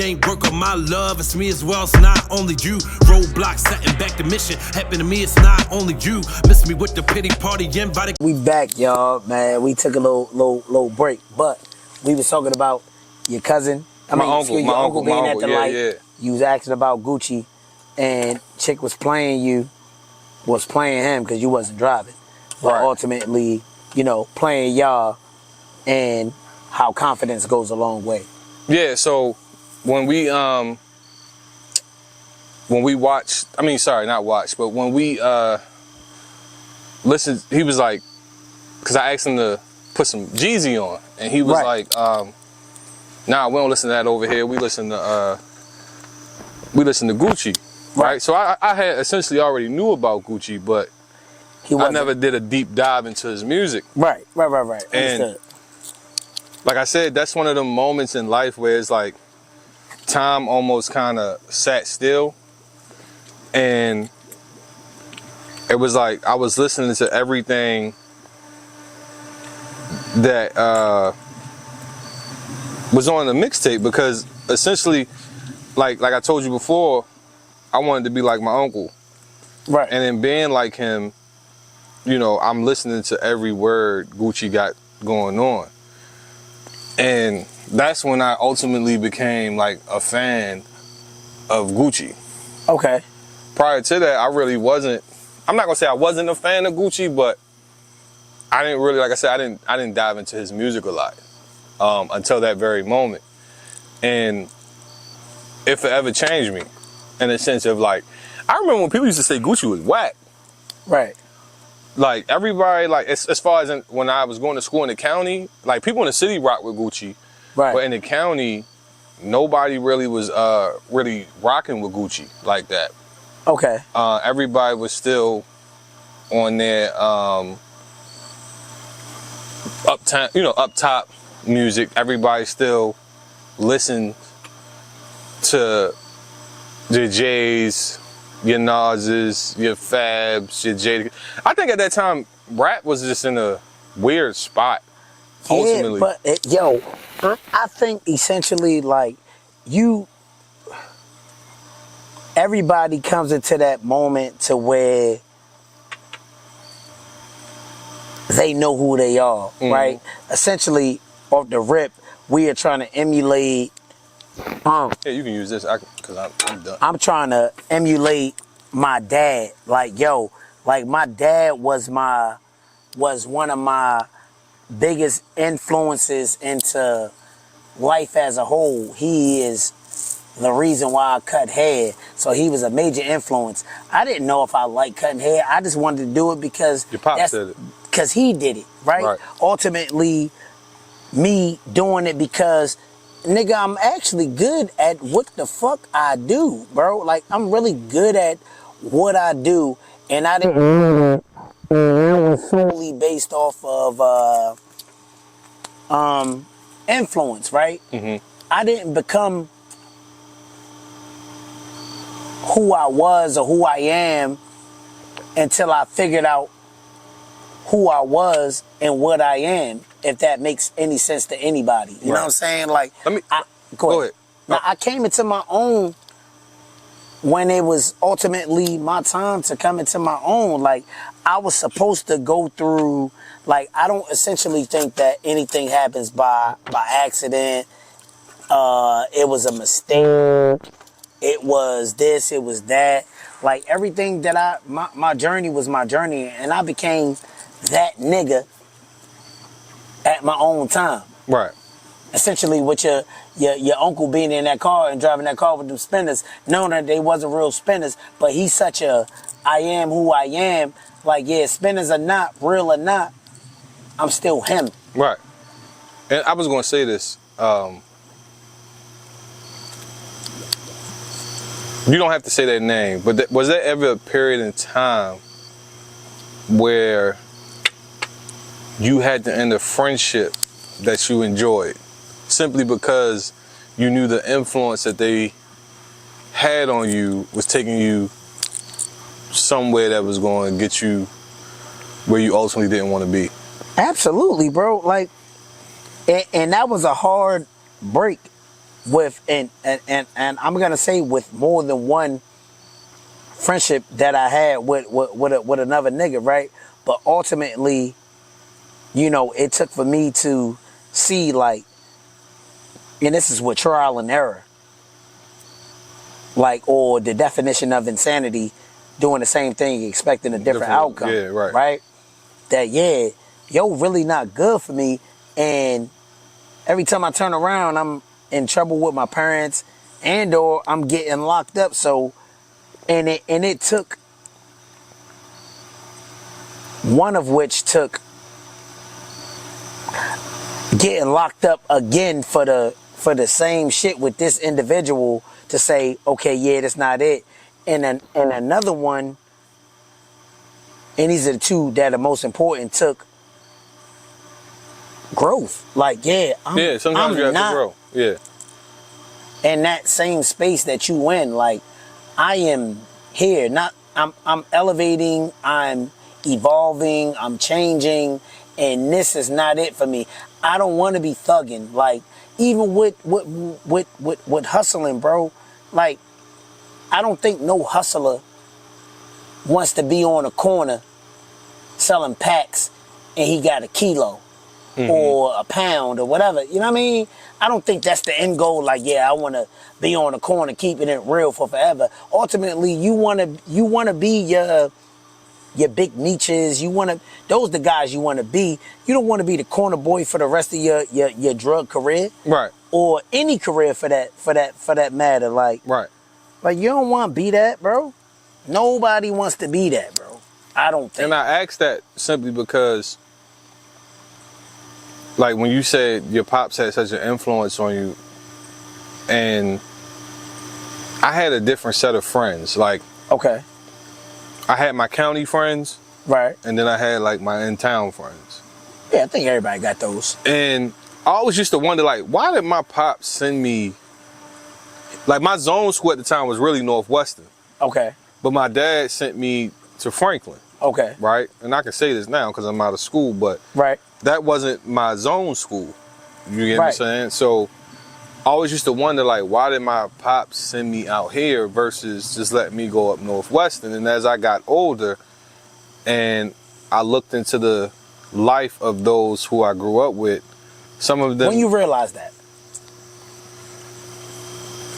ain't work on my love, it's me as well, it's not only you. Roadblocks setting back the mission, happen to me, it's not only you. Miss me with the pity party invited. We back, y'all, man. We took a little break, but we was talking about your cousin. My uncle being at the light. Yeah. You was asking about Gucci, and chick was playing him because you wasn't driving, but right. ultimately, you know, playing y'all, and how confidence goes a long way. Yeah. So when we watched, I mean, sorry, not watched, but when we listened, he was like, because I asked him to put some Jeezy on, and he was right. like, nah, we don't listen to that over here. We listen to Gucci, right? So I had essentially already knew about Gucci, but I never did a deep dive into his music. Right. And understood. Like I said, that's one of the moments in life where it's like time almost kind of sat still, and it was like I was listening to everything that was on the mixtape, because essentially, like I told you before, I wanted to be like my uncle. Right. And in being like him, you know, I'm listening to every word Gucci got going on. And that's when I ultimately became like a fan of Gucci. Okay. Prior to that, I really wasn't. I'm not gonna say I wasn't a fan of Gucci, but I didn't really, like I said, I didn't dive into his music a lot until that very moment. And it forever changed me in the sense of like, I remember when people used to say Gucci was whack. Right. Like everybody, like as far as when I was going to school in the county, like people in the city rock with Gucci. Right. But in the county, nobody really was really rocking with Gucci like that. Okay. Everybody was still on their up top music. Everybody still listened to your J's, your Nas's, your Fabs, your Jada. I think at that time, rap was just in a weird spot. Ultimately, but I think essentially like everybody comes into that moment to where they know who they are, right? Essentially, off the rip, we are trying to emulate. Yeah, you can use this because I'm done. I'm trying to emulate my dad. Like, my dad was one of my biggest influences into life as a whole. He is the reason why I cut hair. So he was a major influence. I didn't know if I liked cutting hair. I just wanted to do it because your pop said it. Because he did it, right? Ultimately, me doing it because, nigga, I'm actually good at what the fuck I do, bro. Like, I'm really good at what I do, and I didn't. It was solely based off of influence, right? I didn't become who I was or who I am until I figured out who I was and what I am, if that makes any sense to anybody. You know what I'm saying? Like, go ahead. Now, I came into my own when it was ultimately my time to come into my own. Like, I was supposed to go through, like, I don't essentially think that anything happens by accident. It was a mistake. It was this, it was that. Like, everything that my journey was my journey, and I became that nigga at my own time. Right. Essentially, with your uncle being in that car and driving that car with them spinners, knowing that they wasn't real spinners, but he's such a I am who I am. Like, yeah, spinners are not real or not, I'm still him. Right. And I was going to say this. You don't have to say that name, but was there ever a period in time where you had to end a friendship that you enjoyed simply because you knew the influence that they had on you was taking you somewhere that was going to get you where you ultimately didn't want to be? Absolutely, bro. Like, and that was a hard break with and I'm gonna say with more than one friendship that I had with another nigga, right? But ultimately, you know, it took for me to see, like, and this is with trial and error, like, or the definition of insanity, doing the same thing, expecting a different outcome. Yeah, right. Right? That, yeah, yo, really not good for me. And every time I turn around, I'm in trouble with my parents and or I'm getting locked up. So, and it took, one of which took getting locked up again for the same shit with this individual to say, okay, yeah, that's not it. And another one, and these are the two that are most important, took growth. Like, yeah, sometimes you have to grow. Yeah. In that same space that you in, like, I am here. I'm elevating, I'm evolving, I'm changing, and this is not it for me. I don't want to be thugging. Like, even with hustling, bro. Like, I don't think no hustler wants to be on a corner selling packs and he got a kilo or a pound or whatever. You know what I mean? I don't think that's the end goal. Like, yeah, I want to be on a corner keeping it real for forever. Ultimately, you want to be your big niches. Those the guys you want to be. You don't want to be the corner boy for the rest of your drug career. Right. Or any career for that matter. Like, right. Like, you don't want to be that, bro. Nobody wants to be that, bro. I don't think. And I ask that simply because, like, when you said your pops had such an influence on you, and I had a different set of friends. Like, okay, I had my county friends, right, and then I had, like, my in-town friends. Yeah, I think everybody got those. And I always used to wonder, like, why did my pops send me? Like, my zone school at the time was really Northwestern. Okay. But my dad sent me to Franklin. Okay. Right? And I can say this now because I'm out of school, but right, that wasn't my zone school. You get what I'm saying? So I always used to wonder, like, why did my pops send me out here versus just let me go up Northwestern? And as I got older and I looked into the life of those who I grew up with, some of them... When you realized that?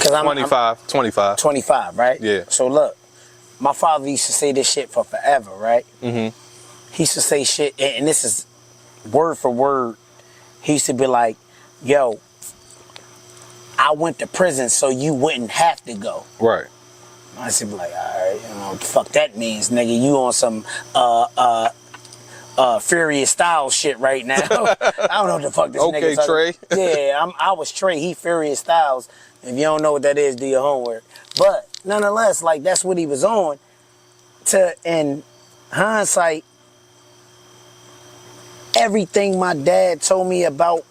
'Cause 25, right? Yeah. So look, my father used to say this shit for forever, right? Mm-hmm. He used to say shit, and this is word for word. He used to be like, yo, I went to prison so you wouldn't have to go. Right. I used to be like, all right, you know what the fuck that means, nigga. You on some Furious Styles shit right now. I don't know what the fuck this nigga is. Okay, Trey. Yeah, I was Trey. He Furious Styles. If you don't know what that is, do your homework. But nonetheless, like, that's what he was on. In hindsight, everything my dad told me about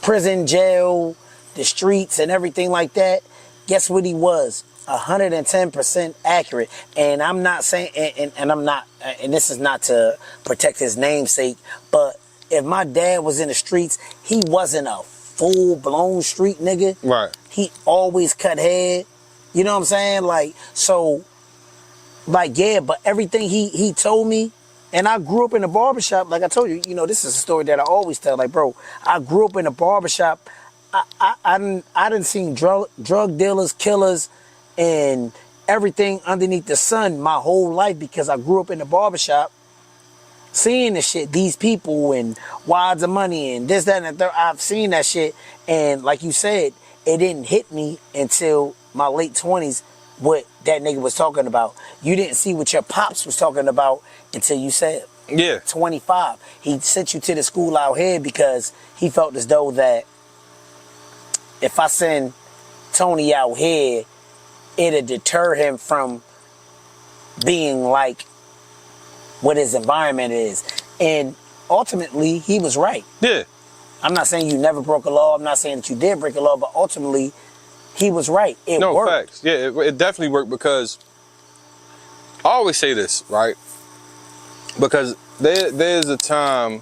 prison, jail, the streets, and everything like that, guess what he was? 110% accurate. And I'm not saying, and I'm not, and this is not to protect his namesake, but if my dad was in the streets, he wasn't a full-blown street nigga. Right. He always cut head. You know what I'm saying? Like, so, like, yeah, but everything he told me, and I grew up in a barbershop, like I told you, you know, this is a story that I always tell. Like, bro, I grew up in a barbershop. I didn't see drug dealers, killers, and everything underneath the sun my whole life because I grew up in the barbershop seeing the shit, these people and wads of money and this, that, and the third. I've seen that shit, and like you said, it didn't hit me until my late 20s what that nigga was talking about. You didn't see what your pops was talking about until you said 25. He sent you to the school out here because he felt as though that if I send Tony out here, it'll deter him from being like what his environment is. And ultimately, he was right. Yeah. I'm not saying you never broke a law. I'm not saying that you did break a law, but ultimately, he was right. It worked. Facts. Yeah, it definitely worked because I always say this, right? Because there's a time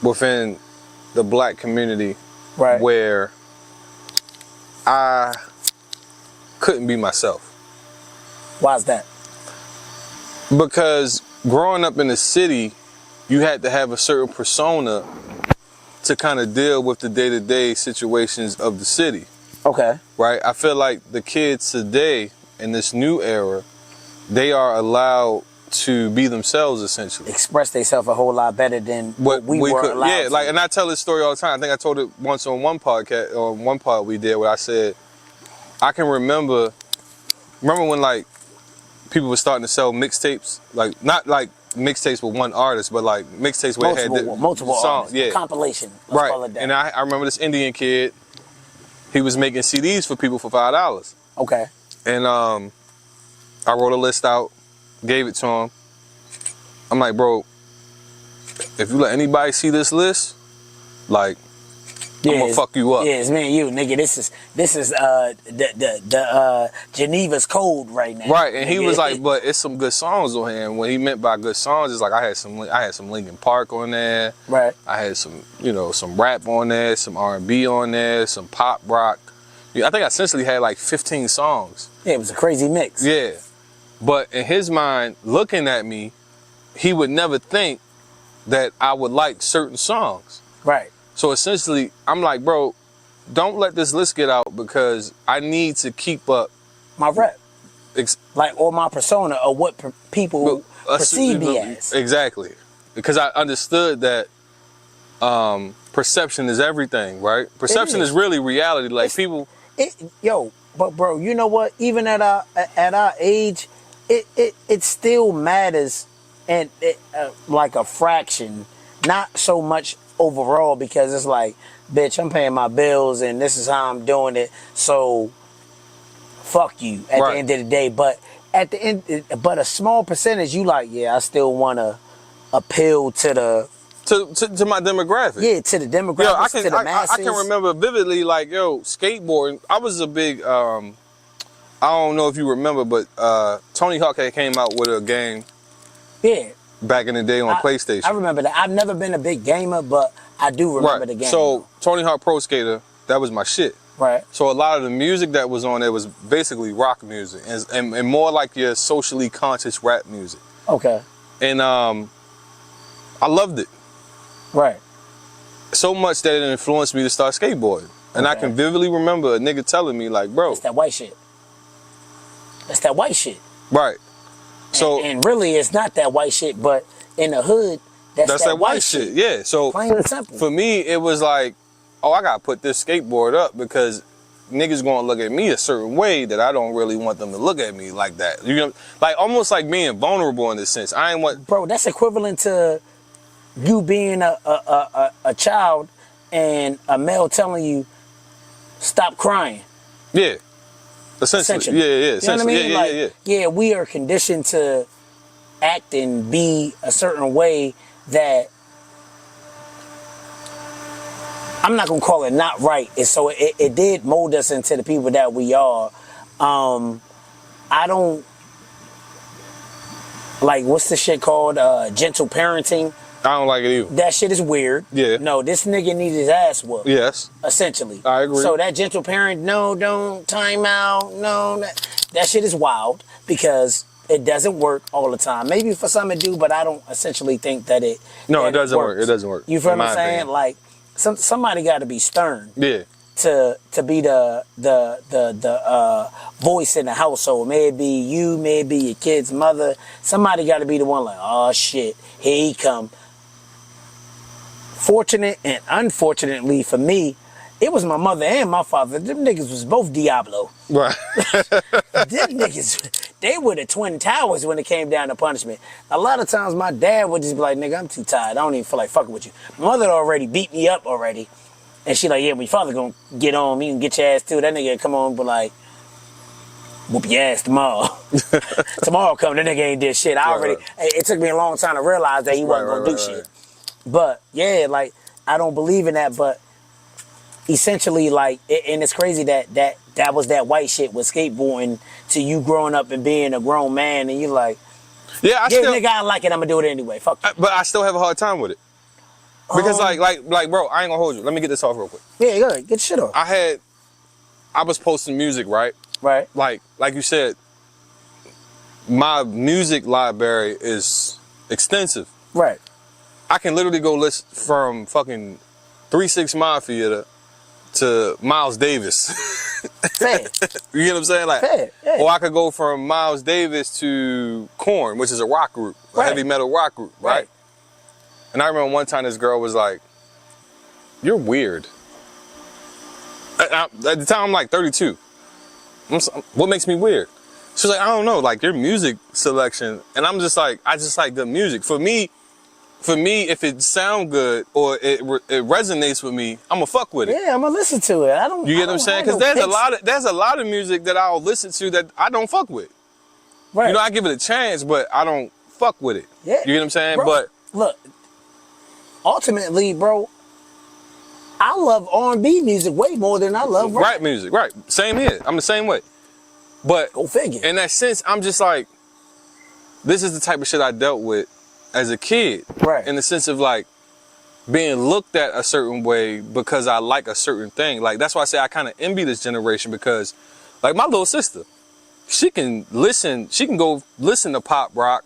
within the black community where I couldn't be myself. Why's that? Because growing up in the city, you had to have a certain persona to kind of deal with the day-to-day situations of the city. Okay. Right? I feel like the kids today in this new era, they are allowed to be themselves essentially. Express themselves a whole lot better than what we were allowed yeah, to. like, and I tell this story all the time. I think I told it once on one podcast, or one pod we did, where I said, I can remember when like people were starting to sell mixtapes, like not like mixtapes with one artist, but like mixtapes where it had multiple songs, artists, compilation. Let's call it that. And I remember this Indian kid, he was making CDs for people for $5. Okay. And I wrote a list out, gave it to him. I'm like, bro, if you let anybody see this list, like, I'm gonna fuck you up. Yeah, it's me and you, nigga. This is the Geneva's code right now. Right, and he was like, but it's some good songs on here. And what he meant by good songs is like I had some Linkin Park on there. Right. I had some rap on there, some R&B on there, some pop rock. Yeah, I think I essentially had like 15 songs. Yeah, it was a crazy mix. Yeah. But in his mind, looking at me, he would never think that I would like certain songs. Right. So essentially, I'm like, bro, don't let this list get out because I need to keep up my rep. Or my persona, or what people perceive me as. Exactly. Because I understood that perception is everything, right? Perception is really reality. Like people... but bro, you know what? Even at our age, it still matters, and like a fraction, not so much overall, because it's like, bitch, I'm paying my bills and this is how I'm doing it, so fuck you at the end of the day. But at the end, but a small percentage, you like, yeah, I still want to appeal to the to my demographic. Yeah, to the demographic, to the masses. I can remember vividly, like, skateboarding. I was a big, I don't know if you remember, but Tony Hawk had came out with a game. Yeah. Back in the day on PlayStation. I remember that. I've never been a big gamer, but I do remember the game. So Tony Hawk Pro Skater, that was my shit. Right. So a lot of the music that was on there was basically rock music and more like your socially conscious rap music. Okay. And I loved it. Right. So much that it influenced me to start skateboarding. And I can vividly remember a nigga telling me, like, bro. That's that white shit. That's that white shit. Right. So and really, it's not that white shit, but in the hood, that's that white shit. Yeah. So plain and simple. For me, it was like, oh, I gotta put this skateboard up because niggas gonna look at me a certain way that I don't really want them to look at me like that. You know, like almost like being vulnerable in this sense. I ain't want. Bro, that's equivalent to you being a child and a male telling you, stop crying. Yeah. Essentially. Yeah. You know what I mean? Yeah, we are conditioned to act and be a certain way that I'm not gonna call it not right. So it did mold us into the people that we are. I don't like, what's the shit called? Gentle parenting. I don't like it either. That shit is weird. Yeah. No, this nigga needs his ass whooped. Yes. Essentially. I agree. So that gentle parent, no, don't, time out, no. That shit is wild because it doesn't work all the time. Maybe for some it do, but I don't essentially think that it No, it doesn't work. It doesn't work. You feel what I'm saying? Opinion. Like, somebody got to be stern. Yeah. To be the voice in the household. Maybe you, maybe your kid's mother. Somebody got to be the one like, oh shit, here he come. Fortunate and unfortunately for me, it was my mother and my father. Them niggas was both Diablo. Right. Them niggas, they were the twin towers when it came down to punishment. A lot of times my dad would just be like, nigga, I'm too tired. I don't even feel like fucking with you. My mother already beat me up already. And she like, yeah, when your father gonna get on me and get your ass too. That nigga come on, but like, whoop your ass tomorrow. Tomorrow come, that nigga ain't did shit. It took me a long time to realize that he wasn't gonna do shit. But yeah, like, I don't believe in that, but essentially, like, and it's crazy that was that white shit with skateboarding to you growing up and being a grown man, and you like, nigga, I like it, I'm gonna do it anyway. Fuck you. But I still have a hard time with it. Because like, bro, I ain't gonna hold you. Let me get this off real quick. Yeah, go ahead, get shit off. I had I was posting music, right? Right. Like you said, my music library is extensive. Right. I can literally go listen from fucking 3 6 Mafia to Miles Davis. Fair. You get what I'm saying? Like, Fair, yeah. or I could go from Miles Davis to Korn, which is a rock group, a Right. heavy metal rock group, right? And I remember one time this girl was like, "You're weird." At the time, I'm like 32. What makes me weird? She was like, "I don't know, like your music selection," and I'm just like, I just like good music. For me, if it sound good or it resonates with me, I'ma fuck with it. Yeah, I'm gonna listen to it. I don't. You get what I'm saying? Because there's a lot of music that I'll listen to that I don't fuck with. Right. You know, I give it a chance, but I don't fuck with it. Yeah. You get what I'm saying? Bro, But look, ultimately, bro, I love R&B music way more than I love rap. rap music, right? Same here. I'm the same way. But Go figure. in that sense, I'm just like, this is the type of shit I dealt with as a kid. Right. In the sense of like being looked at a certain way because I like a certain thing. Like that's why I say I kind of envy this generation because, like my little sister, she can go listen to pop rock,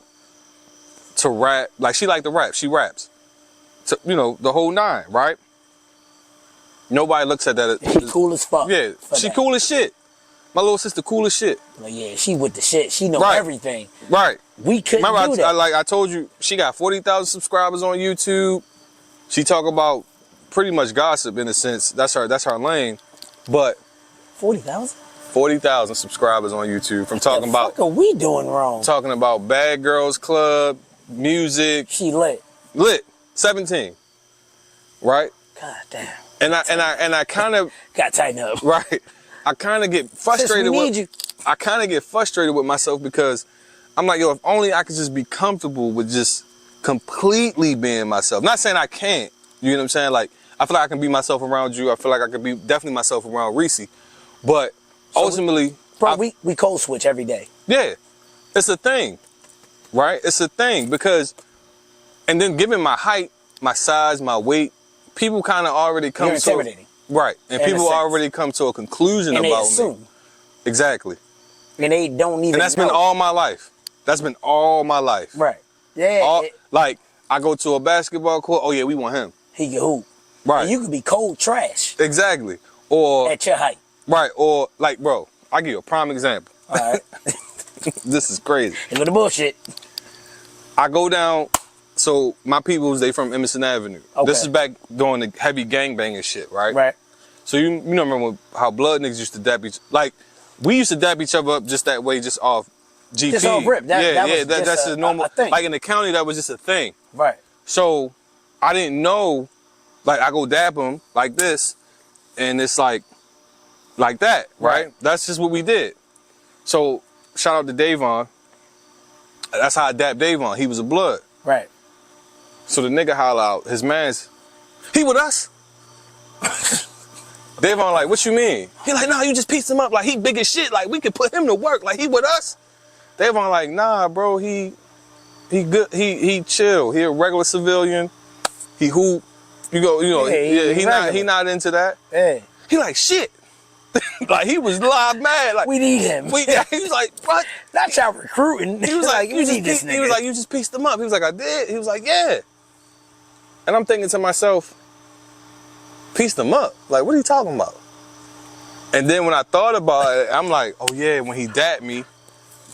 to rap. Like she like to rap. She raps. So, you know, the whole nine, right? Nobody looks at that. She cool as fuck. Yeah, she cool as shit. My little sister cool as shit. Like, yeah, she with the shit. She know Right. everything. Right. We couldn't Remember, do that. I told you, she got 40,000 subscribers on YouTube. She talk about pretty much gossip in a sense. That's her lane. But 40,000? 40,000 subscribers on YouTube from talking about. What are we doing wrong? Talking about Bad Girls Club, music. She lit. 17. Right? God damn. And I kind of Got tighten up. right. I kind of get frustrated Sis, we with need you. I kind of get frustrated with myself because I'm like, yo, if only I could just be comfortable with just completely being myself. Not saying I can't. You know what I'm saying? Like, I feel like I can be myself around you. I feel like I can be definitely myself around Reese. But ultimately, we code switch every day. yeah, it's a thing, right? It's a thing because, and then given my height, my size, my weight, people kind of already come You're intimidating. right, and In a people sense. already come to a conclusion And they about assume. me. Exactly. And they don't even And that's know. been all my life. That's been all my life. Right. Yeah. Like, I go to a basketball court, oh yeah, we want him. He can hoop. Right. And you could be cold trash Exactly. Or, at your height. right, or like, bro, I'll give you a prime example. All right. This is crazy. Look at the bullshit. I go down, so my peoples, they from Emerson Avenue. Okay. This is back during the heavy gangbanging shit, right? Right. So you know remember how blood niggas used to dap like, we used to dap each other up just that way, just off GP. Just off rip. That's That's a normal thing. Like in the county, that was just a thing. Right. So I didn't know, like I go dap him like this, and it's like that, right? That's just what we did. So shout out to Davon. That's how I dapped Davon. He was a blood. Right. So the nigga holler out, his man's, he with us? Davon like, what you mean? He like, nah, you just pieced him up. Like, he big as shit. Like, we could put him to work. Like, he with us? Davon like, nah, bro, he good. He chill. He a regular civilian. He hoop. He not into that. Hey. He like, shit. Like, he was live mad. Like, We need him. he was like, what? Not y'all recruiting. He was like, you need this nigga. He was like, you just pieced him up. He was like, I did. He was like, yeah. And I'm thinking to myself, pieced him up. Like, what are you talking about? And then when I thought about it, I'm like, oh yeah, when he dapped me,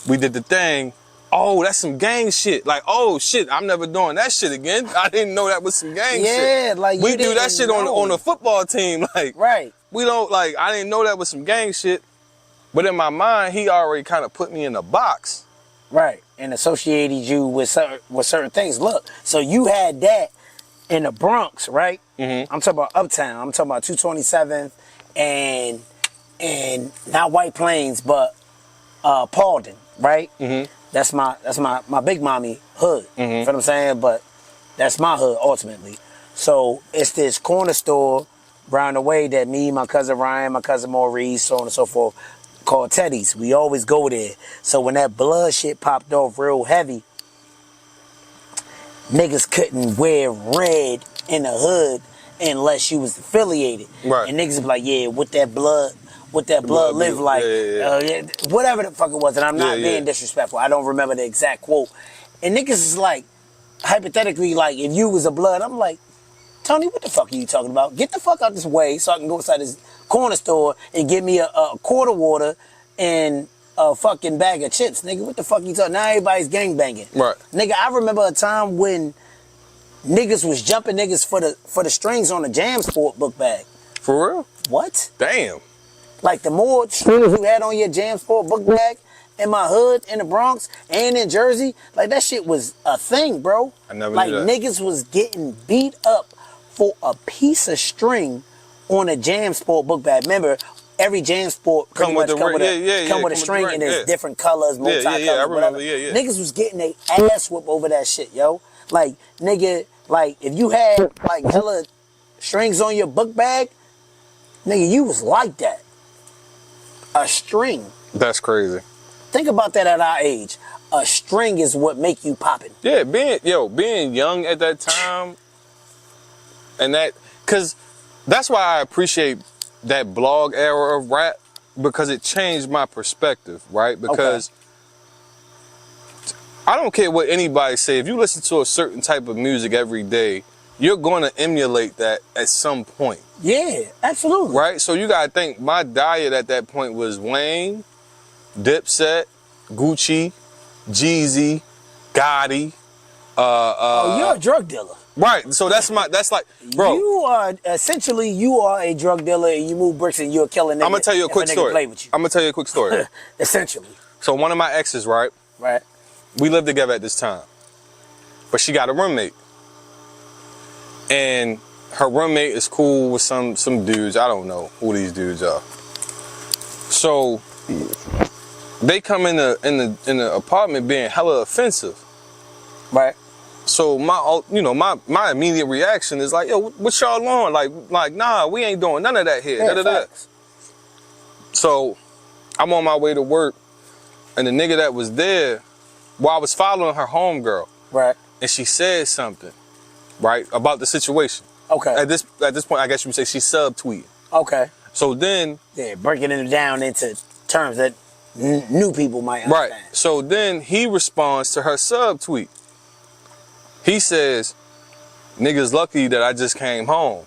we did the thing. Oh, that's some gang shit. Like, oh shit, I'm never doing that shit again. I didn't know that was some gang shit. Yeah, like we you do that didn't shit know. on a football team. Like, Right. we don't, like, I didn't know that was some gang shit. But in my mind, he already kind of put me in a box. Right. And associated you with certain things. Look, so you had that in the Bronx, right? Mm-hmm. I'm talking about Uptown. I'm talking about 227th and not White Plains, but Paulden, right? Mm-hmm. That's my big mommy hood. Mm-hmm. You know what I'm saying? But that's my hood ultimately. So it's this corner store around the way that me, my cousin Ryan, my cousin Maurice, so on and so forth, called Teddy's. We always go there. So when that blood shit popped off real heavy, niggas couldn't wear red in the hood unless you was affiliated. Right. And niggas be like, yeah, with that blood with that blood live like, yeah. whatever the fuck it was. And I'm not Yeah, being disrespectful. I don't remember the exact quote. And niggas is like, hypothetically, like, if you was a blood, I'm like, Tony, what the fuck are you talking about? Get the fuck out this way so I can go inside this corner store and get me a quart of water and a fucking bag of chips. Nigga, what the fuck you talking? Now everybody's gangbanging. Right. Nigga, I remember a time when niggas was jumping niggas for the strings on the Jam Sport book bag. For real? What? Damn. Like, the more strings you had on your Jam Sport book bag in my hood, in the Bronx, and in Jersey, like, that shit was a thing, bro. I never like, knew that. niggas was getting beat up for a piece of string on a Jam Sport book bag. Remember, every Jam Sport come with a string and there's different colors, multi-colors, I remember, whatever. Niggas was getting a ass whip over that shit, yo. Like, nigga, like, if you had, like, hella strings on your book bag, nigga, you was like that. A string. That's crazy. Think about that at our age. A string is what make you popping. Yeah, being young at that time, and that, cause that's why I appreciate that blog era of rap, because it changed my perspective, right? Because I don't care what anybody say. If you listen to a certain type of music every day, you're going to emulate that at some point. Yeah, absolutely. Right? So you got to think, my diet at that point was Wayne, Dipset, Gucci, Jeezy, Gotti. You're a drug dealer. Right. So that's like, bro. You are a drug dealer and you move bricks and you're killing niggas. I'm going to tell you a quick story. Play with you. I'm going to tell you a quick story. Essentially. So one of my exes, right? Right. We lived together at this time. But she got a roommate. And her roommate is cool with some dudes. I don't know who these dudes are. So they come in the apartment being hella offensive. Right. So my immediate reaction is like, yo, what y'all on? Like, nah, we ain't doing none of that here. Yeah, So I'm on my way to work, and the nigga that was there, I was following her homegirl. Right. And she said something, right, about the situation. Okay. At this point, I guess you would say she subtweeted. Okay. So then, breaking it down into terms that new people might understand. Right. So then he responds to her subtweet. He says, "Niggas lucky that I just came home."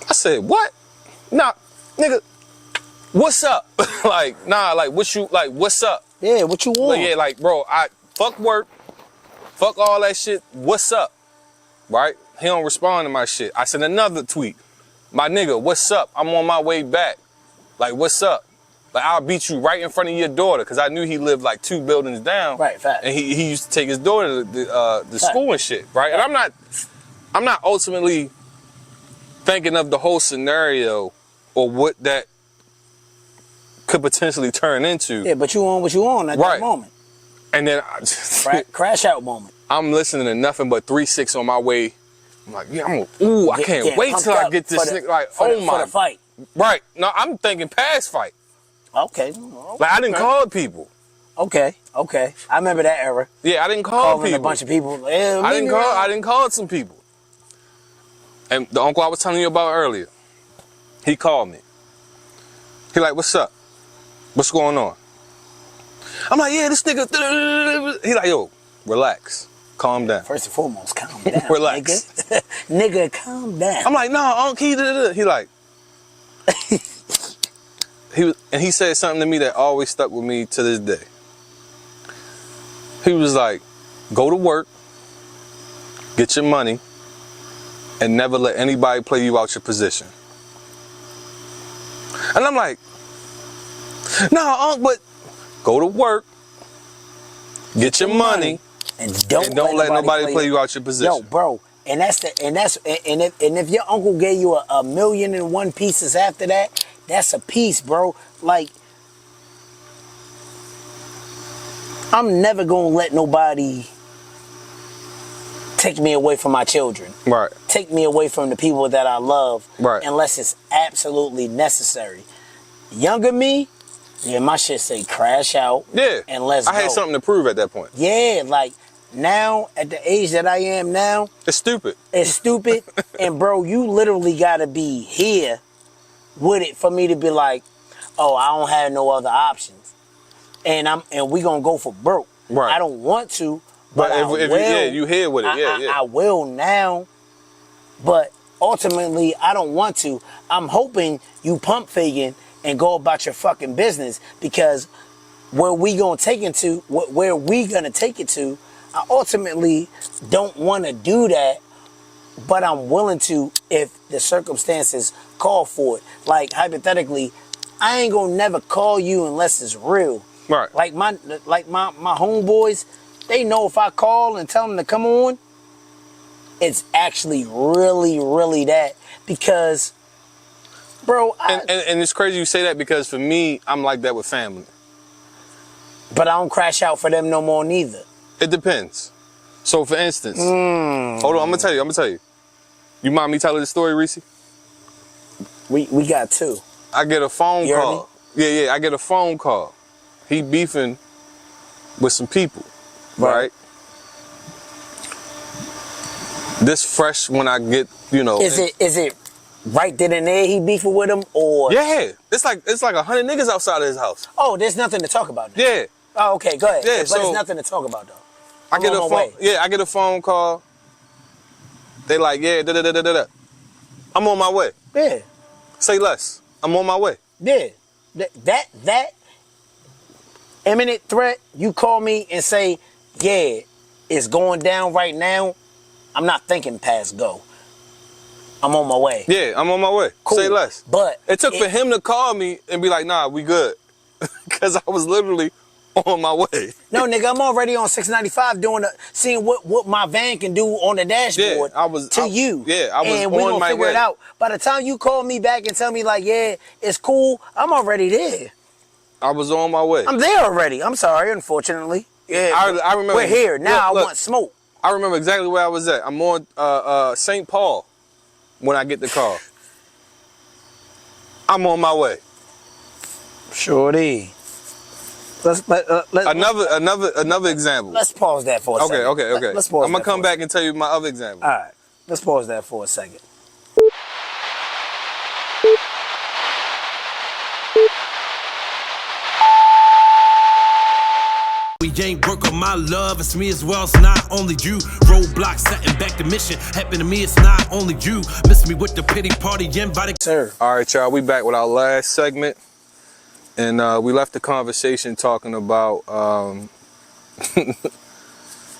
I said, "What? Nah, nigga, what's up?" Like, nah, like, what's up? Yeah, what you want? Like, yeah, like, bro, fuck work, fuck all that shit. What's up? Right? He don't respond to my shit. I sent another tweet. My nigga, what's up? I'm on my way back. Like, what's up? Like, I'll beat you right in front of your daughter, because I knew he lived like 2 buildings down. Right, fact. And he used to take his daughter to school and shit, right? And I'm not ultimately thinking of the whole scenario or what that could potentially turn into. Yeah, but you on what you on at that moment. And then crash out moment. I'm listening to nothing but 3-6 on my way. I'm like, yeah, I can't wait till I get this nigga. Like, oh my. For the fight. Right. No, I'm thinking past fight. Okay. Like, I didn't call people. Okay. I remember that era. Yeah, I didn't call Calling people. a bunch of people. I didn't call some people. And the uncle I was telling you about earlier, he called me. He like, what's up? What's going on? I'm like, yeah, this nigga. He like, yo, relax. Calm down. First and foremost, calm down. Relax. Nigga, calm down. I'm like, nah, Unc, he like. He said something to me that always stuck with me to this day. He was like, go to work, get your money, and never let anybody play you out your position. And I'm like, nah, Unc, but go to work, get your money, and don't let nobody play you out your position. Yo, bro, and if your uncle gave you a 1,000,001 pieces after that, that's a piece, bro. Like, I'm never gonna let nobody take me away from my children. Right. Take me away from the people that I love. Right. Unless it's absolutely necessary. Younger me, yeah, my shit say crash out. Yeah. And let's go. I had something to prove at that point. Yeah, like, now, at the age that I am now, it's stupid. It's stupid. And bro, you literally gotta be here with it for me to be like, oh, I don't have no other options, and we gonna go for broke. Right. I don't want to, but I will. You here with it, I will now, but ultimately I don't want to. I'm hoping you pump faking and go about your fucking business, because where we gonna take it to, I ultimately don't want to do that, but I'm willing to if the circumstances call for it. Like, hypothetically, I ain't gonna never call you unless it's real. Right. Like my homeboys, they know if I call and tell them to come on, it's actually really, really that. Because, bro, and it's crazy you say that, because for me, I'm like that with family. But I don't crash out for them no more neither. It depends. So for instance, hold on, I'm gonna tell you. You mind me telling the story, Reese? We got two. I get a phone call. Yeah, I get a phone call. He beefing with some people, right? This fresh when I get, Is it right then and there he beefing with him, or? Yeah, it's like 100 niggas outside of his house. Oh, there's nothing to talk about now. Yeah. Oh, okay, go ahead. Yeah, but there's nothing to talk about though. I get a phone call. They like, yeah, da. I'm on my way. Yeah. Say less. I'm on my way. Yeah. That imminent threat, you call me and say, yeah, it's going down right now, I'm not thinking past go. I'm on my way. Yeah, I'm on my way. Cool. Say less. But it took for him to call me and be like, nah, we good. Because I was literally on my way. No, nigga, I'm already on 695 seeing what my van can do on the dashboard. Yeah, I was on my we gonna figure way. it out. By the time you call me back and tell me like, yeah, it's cool, I'm already there. I was on my way. I'm there already. I'm sorry, unfortunately. Yeah, I remember. We're here now. Look, I want smoke. I remember exactly where I was at. I'm on St. Paul when I get the call. I'm on my way. Shorty. Let's another example. Let's pause that for a second. Okay. Let's pause. I'm gonna come back and tell you my other example. All right. Let's pause that for a second. We ain't work on my love, it's me as well, it's not only you. Roadblocks setting back the mission, happen to me, it's not only you. Miss me with the pity party, invite. Sir. All right, y'all, we back with our last segment. And we left the conversation talking about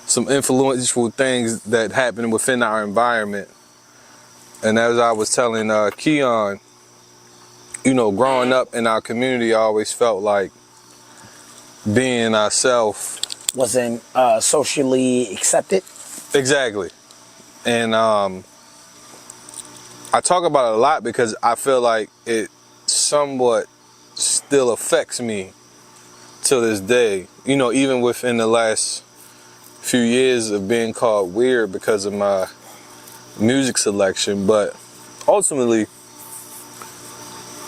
some influential things that happen within our environment. And as I was telling Kiyon, growing up in our community, I always felt like being ourselves wasn't socially accepted. Exactly. And I talk about it a lot because I feel like it somewhat still affects me till this day. Even within the last few years of being called weird because of my music selection. But ultimately,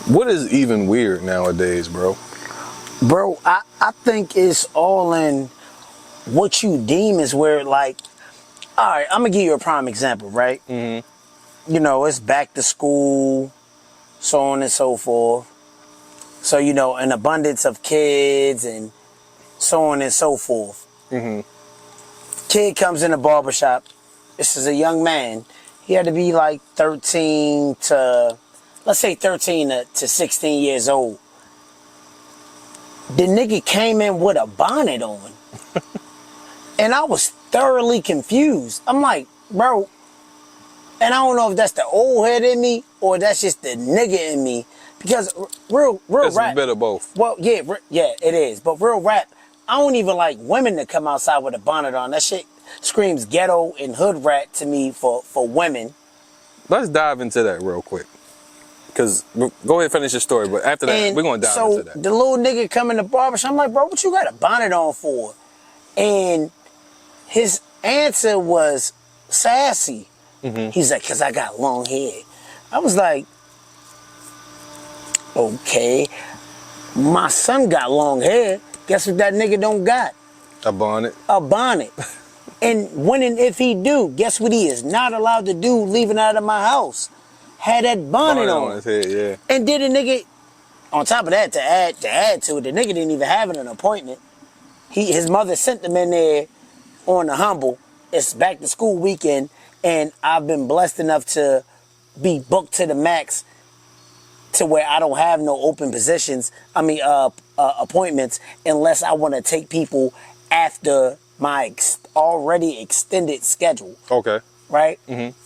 what is even weird nowadays, bro? Bro, I think it's all in what you deem is where, like, all right, I'm gonna give you a prime example, right? Mm-hmm. It's back to school, so on and so forth. So, an abundance of kids and so on and so forth. Mm-hmm. Kid comes in the barbershop. This is a young man. He had to be like 13 to 16 years old. The nigga came in with a bonnet on. And I was thoroughly confused. I'm like, bro, and I don't know if that's the old head in me or that's just the nigga in me. Because real it's rap. It's a bit of both. Well, yeah, it is. But real rap, I don't even like women to come outside with a bonnet on. That shit screams ghetto and hood rat to me for women. Let's dive into that real quick. Because go ahead and finish your story, but after that, we're going to dive into that. So the little nigga come in the barbershop, I'm like, bro, what you got a bonnet on for? And his answer was sassy. Mm-hmm. He's like, because I got long hair. I was like, okay, my son got long hair. Guess what that nigga don't got? A bonnet. A bonnet. And when and if he do, guess what he is not allowed to do leaving out of my house? Had that bonnet on his head, yeah. And did a nigga on top of that, to add to it, the nigga didn't even have an appointment. His mother sent him in there on the humble. It's back to school weekend, and I've been blessed enough to be booked to the max to where I don't have no open positions. Appointments, unless I want to take people after my already extended schedule. Okay. Right? Mm-hmm.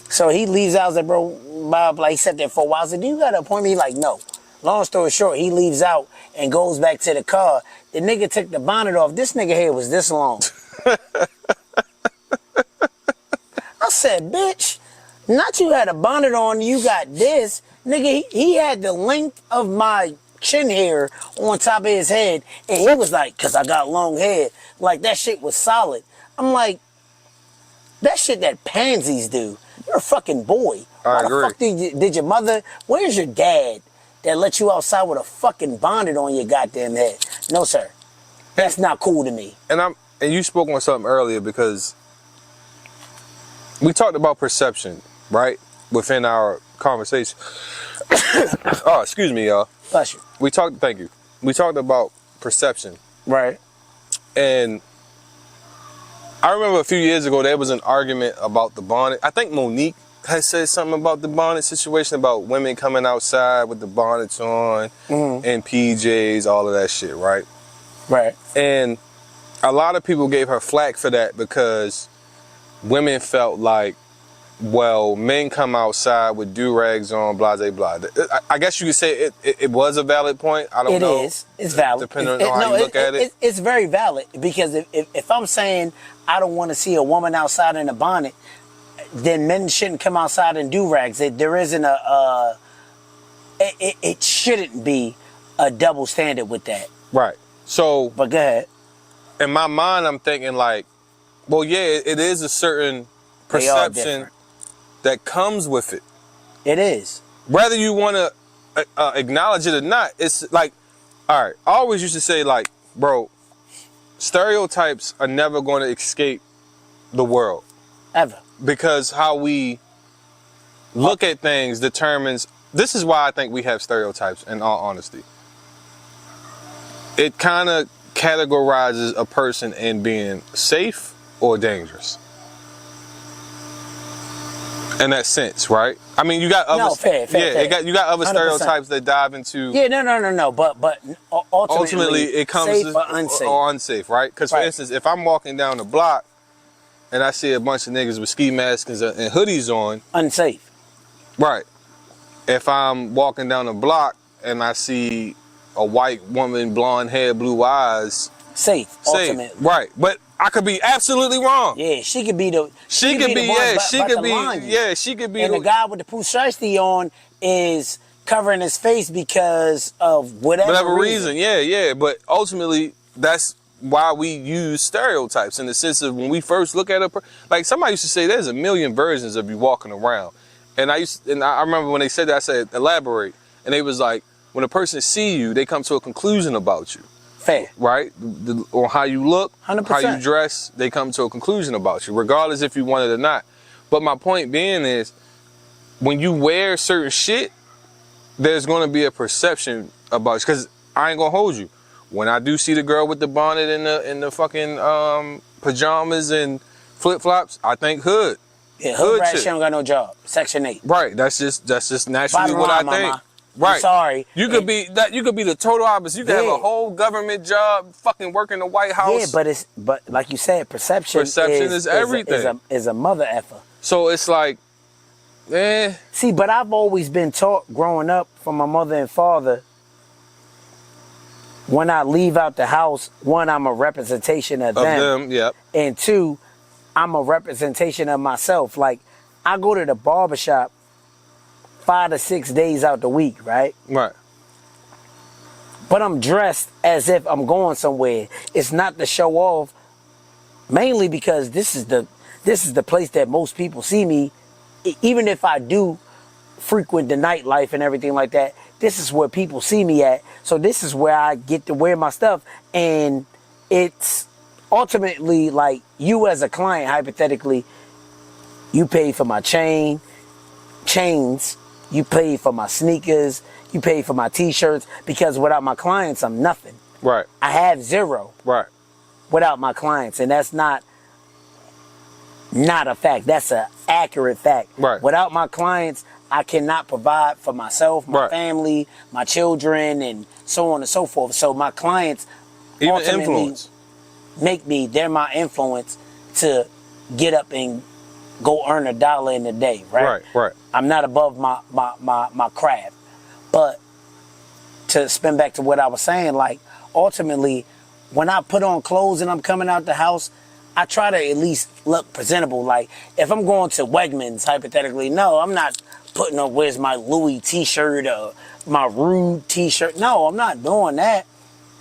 So he leaves out. I was like, bro, blah, blah. He sat there for a while. I was like, do you got an appointment? He's like, no. Long story short, he leaves out and goes back to the car. The nigga took the bonnet off. This nigga hair was this long. I said, bitch, not you had a bonnet on, you got this. Nigga, he had the length of my chin hair on top of his head, and he was like, cause I got long hair. Like, that shit was solid. I'm like, that shit that pansies do. You're a fucking boy. I agree. Why the fuck did your mother, where's your dad that let you outside with a fucking bonnet on your goddamn head? No, sir. That's not cool to me. And you spoke on something earlier, because we talked about perception, right? Within our conversation. Oh, excuse me, y'all. Bless you. Thank you. We talked about perception. Right. And I remember a few years ago, there was an argument about the bonnet. I think Monique had said something about the bonnet situation, about women coming outside with the bonnets on, and PJs, all of that shit, right? Right. And a lot of people gave her flack for that, because women felt like, well, men come outside with do-rags on, blah, blah, blah. I guess you could say it was a valid point. I don't know. It is. It's valid. Depending on how you look at it. It's very valid, because if I'm saying I don't want to see a woman outside in a bonnet, then men shouldn't come outside in do-rags. There isn't it shouldn't be a double standard with that. Right. So. But go ahead. In my mind, I'm thinking like, well, yeah, it is a certain perception that comes with it. It is. Whether you want to acknowledge it or not, it's like, all right, I always used to say, like, bro, stereotypes are never going to escape the world. Ever. Because how we look at things determines, this is why I think we have stereotypes, in all honesty. It kind of categorizes a person in being safe or dangerous. In that sense, right? I mean, you got other. No, fair. You got other 100%. stereotypes that dive into. Yeah, no. But ultimately it comes safe or unsafe. Or unsafe, right? Because for instance, if I'm walking down the block and I see a bunch of niggas with ski masks and hoodies on, unsafe. Right. If I'm walking down the block and I see a white woman, blonde hair, blue eyes, safe. Ultimately. Right. But I could be absolutely wrong. Yeah, she could be the. She could be. And the guy with the Pooh Shiesty on is covering his face because of whatever reason. Yeah. But ultimately, that's why we use stereotypes, in the sense of when we first look at like somebody used to say, there's a million versions of you walking around. And I remember when they said that, I said, elaborate. And they was like, when a person see you, they come to a conclusion about you. Fair. Right? Or how you look, 100%. how you dress, they come to a conclusion about you, regardless if you want it or not. But my point being is, when you wear certain shit, there's going to be a perception about you. Because I ain't going to hold you. When I do see the girl with the bonnet and the fucking pajamas and flip-flops, I think hood. Yeah, hood rat, she don't got no job. Section 8. Right. That's just naturally what I think. Mama. Right. I'm sorry. You could be the total opposite. You could have a whole government job, fucking work in the White House. Yeah, but like you said, perception is everything. Is a mother effer. So it's like, See, but I've always been taught growing up from my mother and father, when I leave out the house, one, I'm a representation of them. Yep. And two, I'm a representation of myself. Like, I go to the barbershop 5 to 6 days out the week, right? Right. But I'm dressed as if I'm going somewhere. It's not to show off, mainly because this is the place that most people see me. Even if I do frequent the nightlife and everything like that, this is where people see me at. So this is where I get to wear my stuff. And it's ultimately like, you as a client, hypothetically, you pay for my chains, You pay for my sneakers. You pay for my t-shirts. Because without my clients, I'm nothing. Right. I have zero. Right. Without my clients. And that's not a fact. That's an accurate fact. Right. Without my clients, I cannot provide for myself, my right. family, my children, and so on and so forth. So my clients even ultimately influence they're my influence to get up and go earn $1 in a day, right? Right, right. I'm not above my craft. But to spin back to what I was saying, like, ultimately, when I put on clothes and I'm coming out the house, I try to at least look presentable. Like, if I'm going to Wegmans, hypothetically, no, I'm not putting on, where's my Louis t-shirt or my Rude t-shirt. No, I'm not doing that.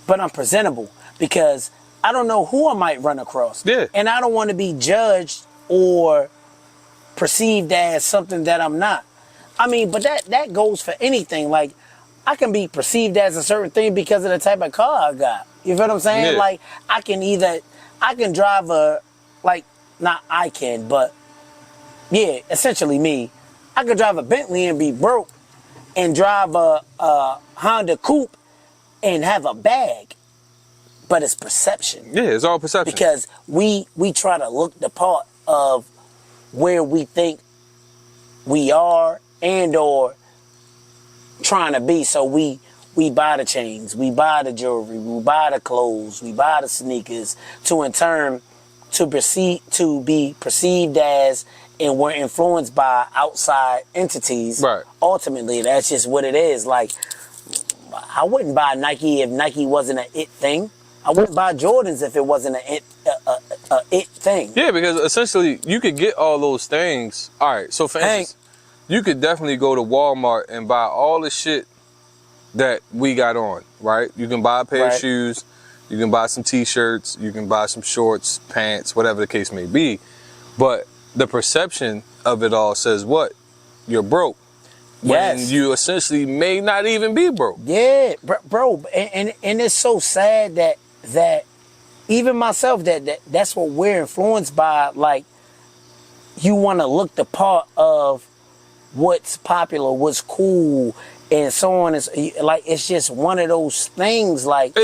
But I'm presentable because I don't know who I might run across. Yeah. And I don't want to be judged or perceived as something that I'm not. I mean, but that goes for anything. Like, I can be perceived as a certain thing because of the type of car I got. You feel what I'm saying? Yeah. Like, I can drive essentially me. I could drive a Bentley and be broke and drive a Honda Coupe and have a bag. But it's perception. Yeah, it's all perception. Because we try to look the part of where we think we are and or trying to be. So we buy the chains, we buy the jewelry, we buy the clothes, we buy the sneakers to in turn to be perceived as, and we're influenced by outside entities. Right. Ultimately, that's just what it is. Like, I wouldn't buy Nike if Nike wasn't an it thing. I wouldn't buy Jordans if it wasn't a it thing. Yeah, because essentially you could get all those things. All right, so for instance, you could definitely go to Walmart and buy all the shit that we got on, right? You can buy a pair of shoes, you can buy some t-shirts, you can buy some shorts, pants, whatever the case may be. But the perception of it all says what? You're broke. Yes. When you essentially may not even be broke. Yeah, bro. And it's so sad that even myself, that's what we're influenced by. Like, you want to look the part of what's popular, what's cool, and so on. It's like, it's just one of those things. Like,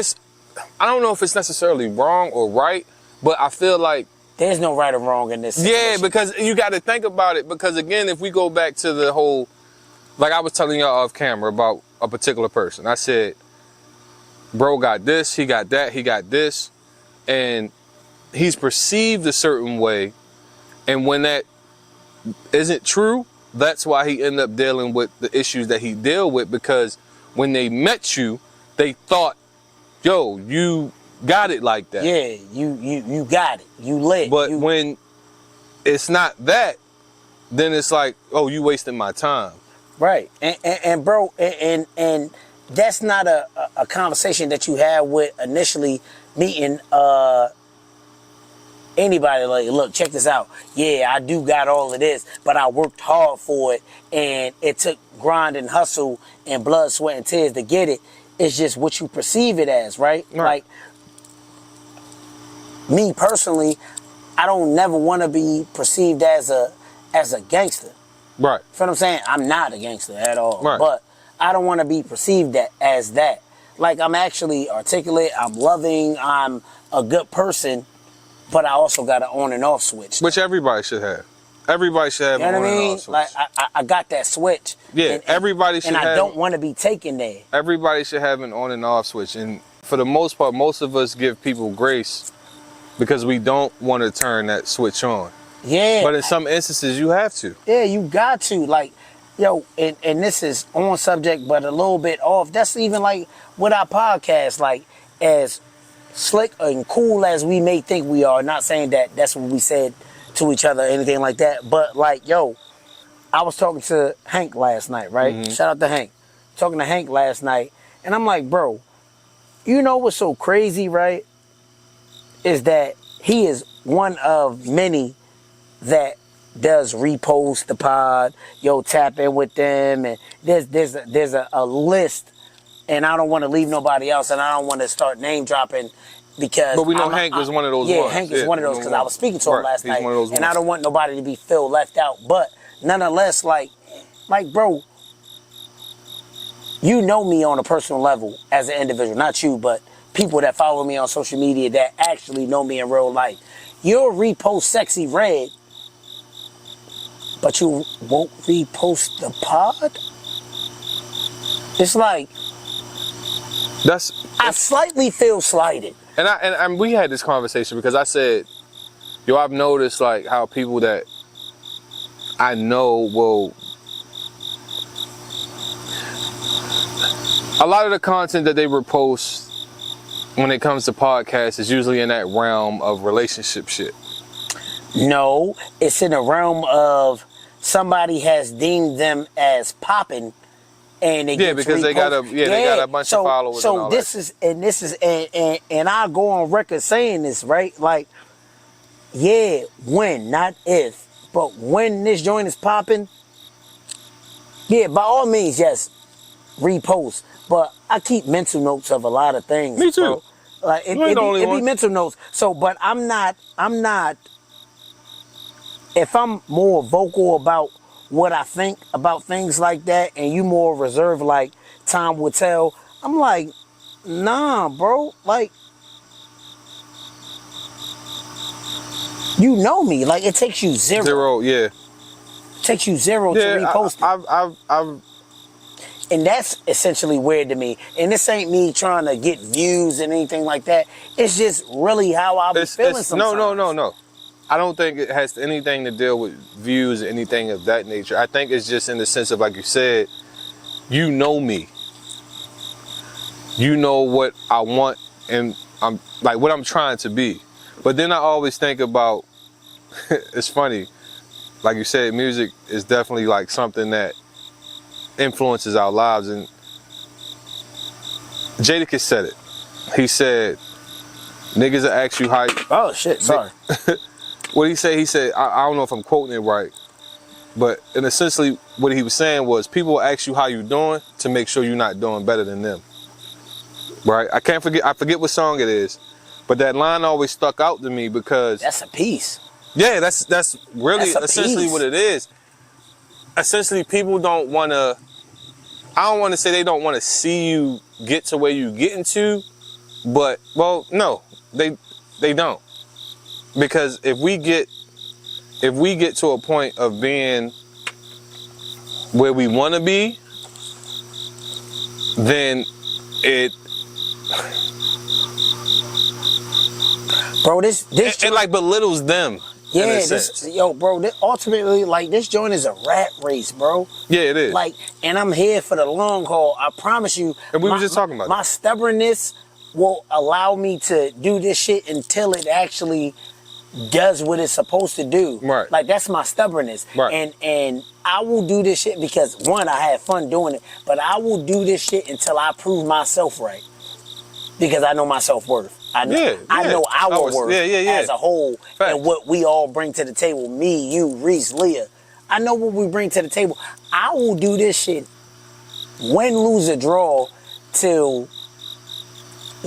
I don't know if it's necessarily wrong or right, but I feel like there's no right or wrong in this situation. Yeah, because you got to think about it. Because again, if we go back to the whole, like I was telling y'all off camera about a particular person, I said, bro got this, he got that, he got this, and he's perceived a certain way, and when that isn't true, that's why he ended up dealing with the issues that he dealt with, because when they met you, they thought, yo, you got it like that. Yeah, you got it. You lit. But when it's not that, then it's like, oh, you wasting my time. Right. And bro, and that's not a conversation that you have with initially meeting anybody. Like, look, check this out. Yeah, I do got all of this, but I worked hard for it, and it took grind and hustle and blood, sweat, and tears to get it. It's just what you perceive it as, right? Like, me personally, I don't never want to be perceived as a gangster. Right. You know what I'm saying? I'm not a gangster at all. Right. But I don't want to be perceived as that. Like, I'm actually articulate, I'm loving, I'm a good person, but I also got an on and off switch. Which everybody should have. Everybody should have an on and off switch. Like, I got that switch. Yeah, everybody should have. And I don't want to be taken there. Everybody should have an on and off switch. And for the most part, most of us give people grace because we don't want to turn that switch on. Yeah. But in some instances, you have to. Yeah, you got to. Like, yo, and this is on subject, but a little bit off. That's even like with our podcast, like, as slick and cool as we may think we are, not saying that that's what we said to each other or anything like that, but like, yo, I was talking to Hank last night, right? Mm-hmm. Shout out to Hank. Talking to Hank last night, and I'm like, bro, you know what's so crazy, right? Is that he is one of many that does repost the pod, yo, tap in with them, and there's a list, and I don't want to leave nobody else, and I don't want to start name dropping because. But we know Hank is one of those. Yeah, ones. Hank is one of those because I was speaking to him last night, and I don't want nobody to be left out. But nonetheless, like, bro, you know me on a personal level as an individual, not you, but people that follow me on social media that actually know me in real life. You'll repost Sexy Red, but you won't repost the pod? It's like, I slightly feel slighted. And we had this conversation because I said, yo, I've noticed like how people that I know will, a lot of the content that they repost when it comes to podcasts is usually in that realm of relationship shit. No, it's in the realm of somebody has deemed them as popping, and they because they got a bunch of followers. So and all this that. and I go on record saying this, right? Like, yeah, when, not if, but when this joint is popping, yeah, by all means, yes, repost. But I keep mental notes of a lot of things. Me too. Bro. Like it be mental notes. So, but I'm not. If I'm more vocal about what I think about things like that, and you more reserved, like time will tell, I'm like, nah, bro. Like, you know me. Like, it takes you zero. Zero, yeah. It takes you zero to repost it. I've And that's essentially weird to me. And this ain't me trying to get views and anything like that. It's just really how I be feeling sometimes. No. I don't think it has anything to deal with views or anything of that nature. I think it's just in the sense of, like you said, you know me. You know what I want and I'm like what I'm trying to be. But then I always think about, it's funny, like you said, music is definitely like something that influences our lives, and Jadakiss said it. He said, niggas will ask you how. Oh shit, sorry. What did he say? He said, I don't know if I'm quoting it right, but and essentially what he was saying was, people will ask you how you doing to make sure you're not doing better than them. Right? I forget what song it is, but that line always stuck out to me because that's a piece. Yeah, that's really essentially what it is. Essentially, people don't want to, I don't want to say they don't want to see you get to where you getting to, but, well, no, they don't. Because if we get to a point of being where we want to be, then it, bro, this it like belittles them. Yeah, ultimately, like, this joint is a rat race, bro. Yeah, it is. Like, and I'm here for the long haul. I promise you. And we were just talking about my stubbornness will allow me to do this shit until it actually does what it's supposed to do. Right. Like, that's my stubbornness. Right. And I will do this shit because, one, I had fun doing it, but I will do this shit until I prove myself right. Because I know my self-worth. I know our worth as a whole. Facts. And what we all bring to the table. Me, you, Reese, Leah. I know what we bring to the table. I will do this shit, win, lose, or draw, till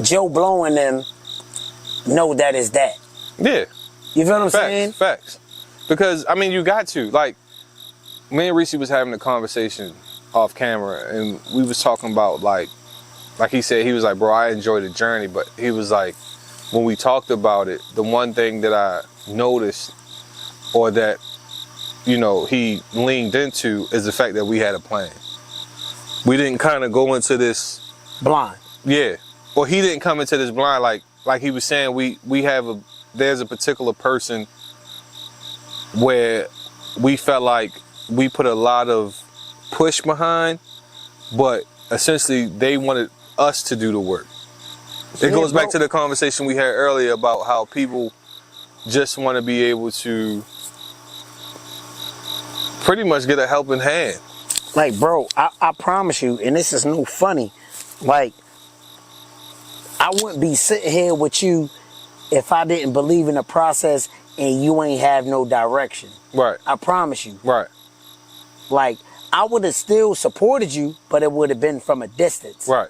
Joe Blow and them know that is that. Yeah. You feel what I'm saying? Facts. Because, I mean, you got to. Like, me and Reese was having a conversation off camera, and we was talking about, like he said, he was like, bro, I enjoy the journey, but he was like, when we talked about it, the one thing that I noticed, or that, you know, he leaned into, is the fact that we had a plan. We didn't kind of go into this blind. Yeah. Or he didn't come into this blind, like he was saying, there's a particular person where we felt like we put a lot of push behind, but essentially they wanted us to do the work. It goes back to the conversation we had earlier about how people just want to be able to pretty much get a helping hand. Like, bro, I promise you, and this is no funny, like, I wouldn't be sitting here with you if I didn't believe in the process and you ain't have no direction. Right. I promise you. Right. Like, I would have still supported you, but it would have been from a distance. Right.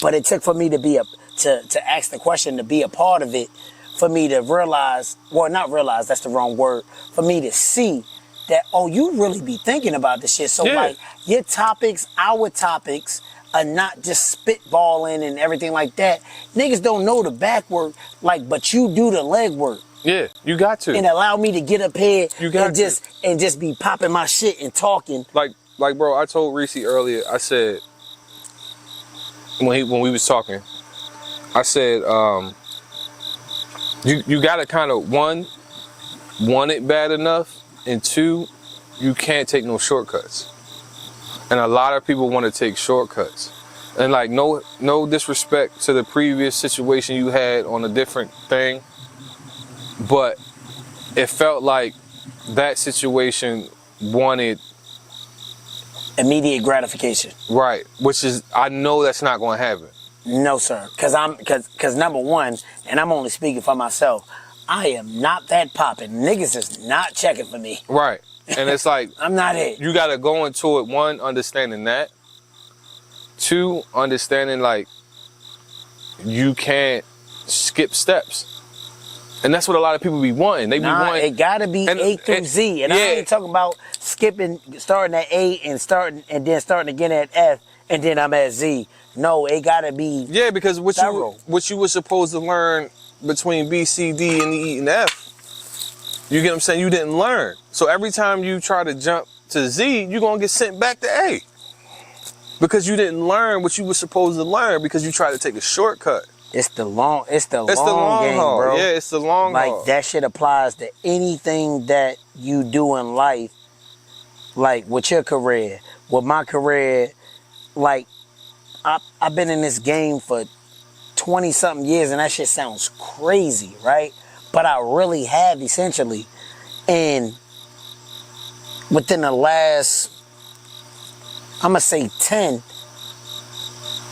But it took for me to be to ask the question, to be a part of it, for me to realize, well, not realize, that's the wrong word, for me to see that, oh, you really be thinking about this shit. So, Yeah. like, your topics, our topics, are not just spitballing and everything like that. Niggas don't know the back work, like, but you do the leg work. Yeah, you got to. And allow me to get up here You got and to. just be popping my shit and talking. Like, bro, I told Reese earlier, I said, when we was talking, I said, you gotta kind of, one, want it bad enough, and two, you can't take no shortcuts. And a lot of people want to take shortcuts. And like, no disrespect to the previous situation you had on a different thing, but it felt like that situation wanted immediate gratification. Right, which is, I know that's not going to happen. No, sir. Cause number one, and I'm only speaking for myself, I am not that popping. Niggas is not checking for me. Right. And it's like, I'm not it. You got to go into it, one, understanding that. Two, understanding like you can't skip steps. And that's what a lot of people be wanting. They be wanting. It gotta be A through Z. And I ain't talking about skipping, starting at A and then starting again at F, and then I'm at Z. No, it gotta be. Yeah, because what thorough. you were supposed to learn between B, C, D, and E and F, you get what I'm saying? You didn't learn. So every time you try to jump to Z, you're gonna get sent back to A. Because you didn't learn what you were supposed to learn because you tried to take a shortcut. It's the long game, haul, bro. Yeah, it's the long haul. Like, that shit applies to anything that you do in life. Like, with your career, with my career, like, I've been in this game for 20-something years, and that shit sounds crazy, right? But I really have, essentially. And within the last, I'm going to say 10,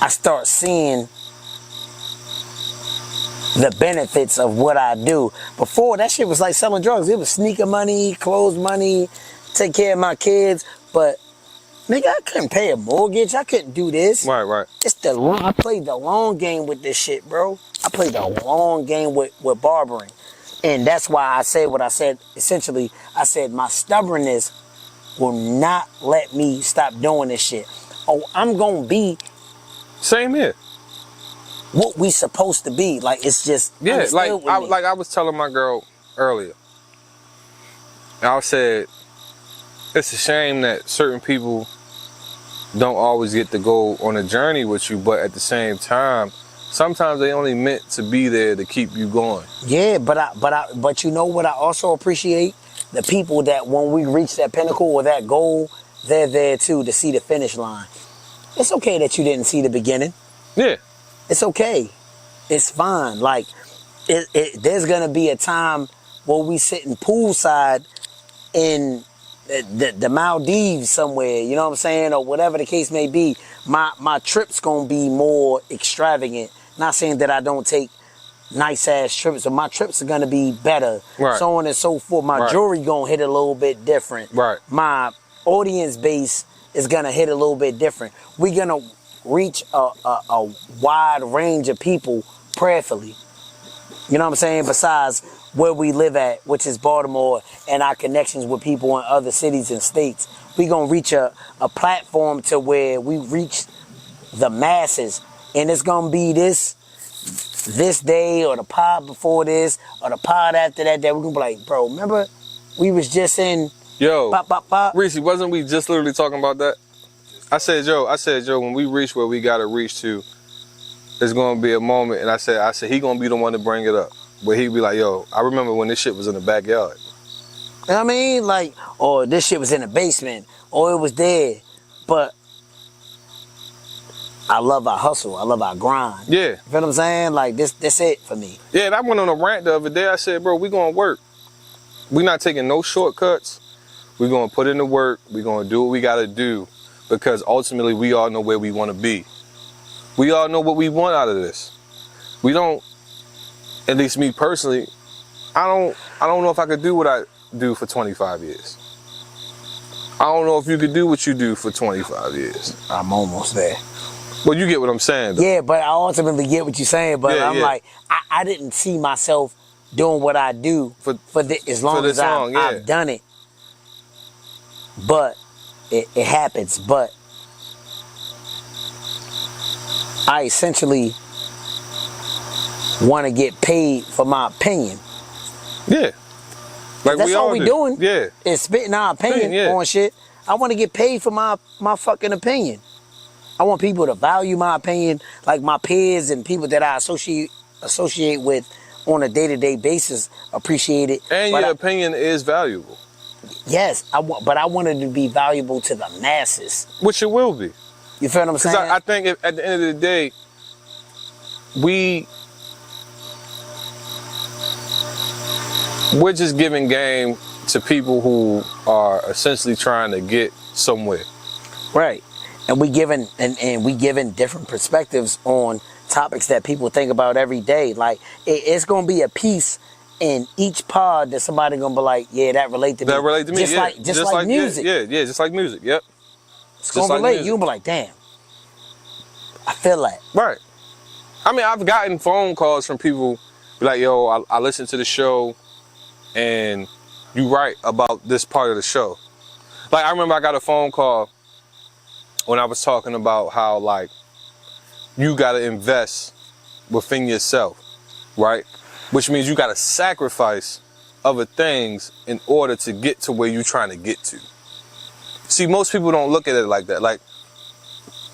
I start seeing the benefits of what I do. Before, that shit was like selling drugs. It was sneaker money, clothes money, take care of my kids. But, nigga, I couldn't pay a mortgage. I couldn't do this. Right. It's I played the long game with this shit, bro. I played the long game with barbering. And that's why I said what I said. Essentially, I said my stubbornness will not let me stop doing this shit. Oh, I'm gonna be Same here. what we supposed to be. Like, it's just, Yeah, like I was telling my girl earlier. I said, it's a shame that certain people don't always get to go on a journey with you, but at the same time, sometimes they only meant to be there to keep you going. Yeah, but you know what I also appreciate? The people that when we reach that pinnacle or that goal, they're there too to see the finish line. It's okay that you didn't see the beginning. Yeah. It's okay. It's fine. Like, there's gonna be a time where we sitting poolside in the Maldives somewhere, you know what I'm saying, or whatever the case may be. My trip's gonna be more extravagant. Not saying that I don't take nice ass trips, but my trips are gonna be better. Right. So on and so forth. My jewelry gonna hit a little bit different. Right. My audience base is gonna hit a little bit different. We're gonna reach a wide range of people prayerfully. You know what I'm saying? Besides where we live at, which is Baltimore, and our connections with people in other cities and states. We're going to reach a platform to where we reach the masses. And it's going to be this day or the pod before this or the pod after that we're going to be like, bro, remember we was just in pop, pop, pop. Reese, wasn't we just literally talking about that? I said, Joe, when we reach where we got to reach to, there's going to be a moment, and I said, he going to be the one to bring it up. Where he'd be like, yo, I remember when this shit was in the backyard. You know what I mean? Like, or this shit was in the basement, or it was there. But I love our hustle. I love our grind. Yeah. You feel what I'm saying? Like, that's it for me. Yeah, and I went on a rant the other day. I said, bro, we going to work. We not taking no shortcuts. We going to put in the work. We going to do what we got to do. Because ultimately, we all know where we want to be. We all know what we want out of this. We don't, at least me personally, I don't know if I could do what I do for 25 years. I don't know if you could do what you do for 25 years. I'm almost there. Well, you get what I'm saying, though. Yeah, but I ultimately get what you're saying. But Yeah, I'm like, I didn't see myself doing what I do for as long as I've done it. but it happens. But I essentially want to get paid for my opinion. Yeah. Like That's we all all we do. doing. Yeah. Is spitting our opinion on shit. I want to get paid for my fucking opinion. I want people to value my opinion, like my peers and people that I associate with on a day-to-day basis appreciate it. And but your opinion is valuable. Yes, but I want it to be valuable to the masses. Which it will be. You feel what I'm saying? Because I think at the end of the day, we're just giving game to people who are essentially trying to get somewhere. Right. And we giving different perspectives on topics that people think about every day. Like it's gonna be a piece in each pod that somebody gonna be like, yeah, that relate to me. That relate to me. Just yeah. like just like music. Yeah, just like music. Yep. It's gonna relate. You'll be like, damn. I feel that. Right. I mean, I've gotten phone calls from people be like, yo, I listened to the show and you right about this part of the show. Like, I remember I got a phone call when I was talking about how, like, you got to invest within yourself, right? Which means you got to sacrifice other things in order to get to where you're trying to get to. See, most people don't look at it like that. Like,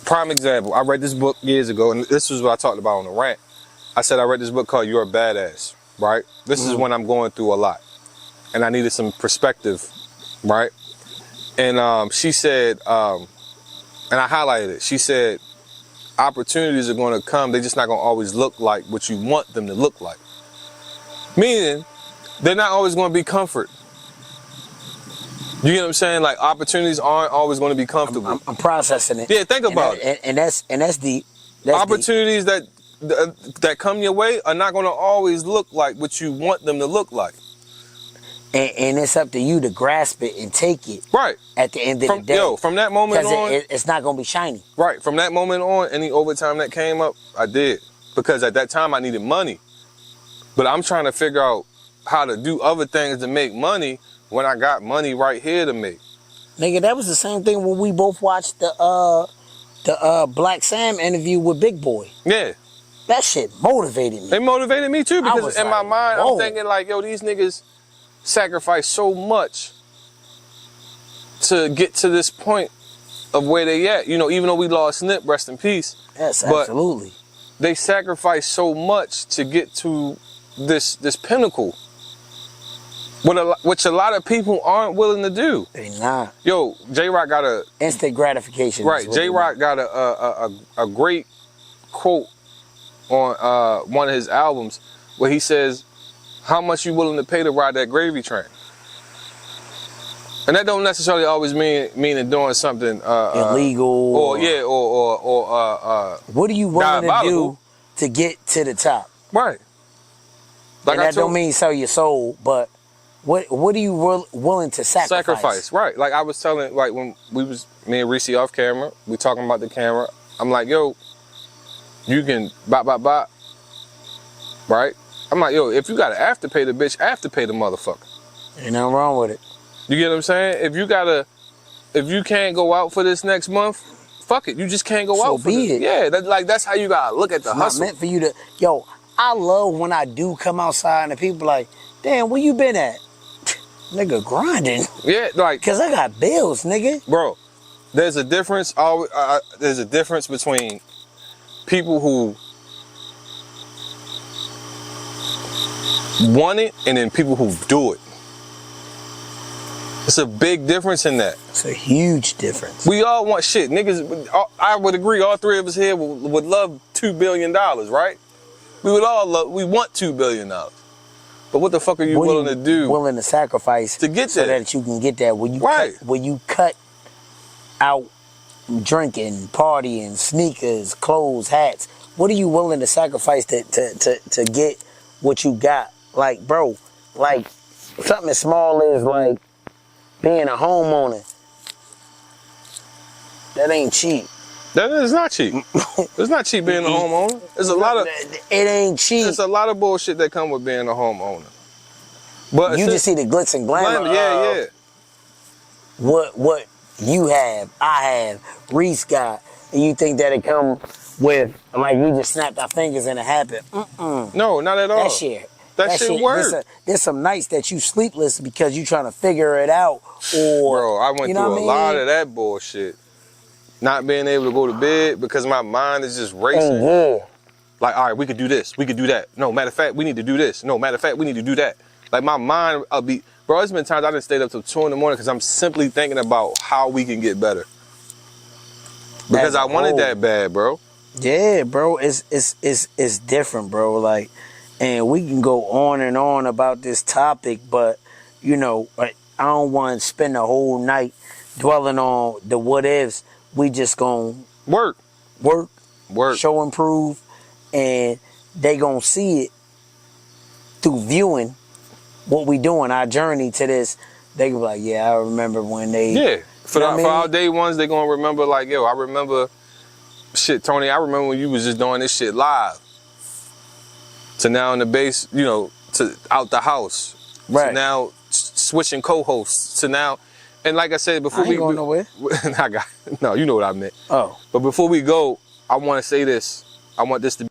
prime example, I read this book years ago, and this was what I talked about on the rant. I said I read this book called You're a Badass, right? This is when I'm going through a lot, and I needed some perspective, right? And she said, and I highlighted it, she said, opportunities are going to come, they're just not going to always look like what you want them to look like. Meaning, they're not always going to be comfort. You get what I'm saying? Like, opportunities aren't always going to be comfortable. I'm processing it. Yeah, think about it. And that's deep. That's opportunities deep. that come your way are not going to always look like what you want them to look like. And it's up to you to grasp it and take it. Right. At the end of the day. Yo, from that moment on, it's not going to be shiny. Right. From that moment on, any overtime that came up, I did. Because at that time, I needed money. But I'm trying to figure out how to do other things to make money when I got money right here to make. Nigga, that was the same thing when we both watched the Black Sam interview with Big Boy. Yeah. That shit motivated me. They motivated me too, because in my mind, whoa. I'm thinking like, yo, these niggas sacrifice so much to get to this point of where they at. You know, even though we lost Nip, rest in peace. Yes, absolutely. They sacrifice so much to get to this pinnacle, which a lot of people aren't willing to do. They not. Yo, J-Rock got a instant gratification. Right, J-Rock got a great quote on one of his albums where he says, "How much you willing to pay to ride that gravy train?" And that don't necessarily always mean doing something illegal or what are you willing to do to get to the top? Right. Like, and that don't mean sell your soul, but what are you willing to sacrifice? Sacrifice, right. Like I was telling, like when me and Reese off camera, we talking about the camera, I'm like, yo, you can bop, right? I'm like, yo, if you gotta afterpay the bitch, afterpay the motherfucker. Ain't nothing wrong with it. You get what I'm saying? If you can't go out for this next month, fuck it. You just can't go out for it. Yeah, that's how you gotta look at the hustle. Not meant for you to, yo, I love when I do come outside and people like, damn, where you been at? Nigga, grinding. Yeah, like. Cause I got bills, nigga. Bro, there's a difference. There's a difference between people who want it and then people who do it. It's a big difference in that. It's a huge difference. We all want shit. Niggas, I would agree, all three of us here would love $2 billion, right? We want $2 billion. But what the fuck are you willing to do? Willing to sacrifice to get so there. that you can get that. When you cut out drinking, partying, sneakers, clothes, hats, what are you willing to sacrifice to get what you got? Like, bro, like something as small as like being a homeowner. That ain't cheap. That is not cheap. It's not cheap being a homeowner. There's a lot of. It ain't cheap. There's a lot of bullshit that come with being a homeowner. But you just see the glitz and glamour. Yeah. what you have, I have, Reese got, and you think that it come with like we just snapped our fingers and it happened. No, not at all. That shit works. There's some nights that you sleepless because you trying to figure it out. Or bro, I went through a lot of that bullshit. Not being able to go to bed because my mind is just racing. Like, all right, we could do this, we could do that. No, matter of fact, we need to do this. No, matter of fact, we need to do that. Like my mind, bro, there's been times I done stayed up till 2 in the morning because I'm simply thinking about how we can get better. Because I wanted that bad, bro. Yeah, bro, it's different, bro. Like, and we can go on and on about this topic, but you know, I don't want to spend the whole night dwelling on the what ifs. We just gonna work, show improve, and they gonna see it through viewing what we doing, our journey to this. They gonna be like, yeah, I remember when they. Yeah, for our day ones, they gonna remember like, yo, I remember. Shit, Tony, I remember when you was just doing this shit live. To now in the base, you know, to out the house. Right. To now switching co-hosts. To now, and like I said before, I ain't going nowhere. No, you know what I meant. Oh. But before we go, I want to say this. I want this to be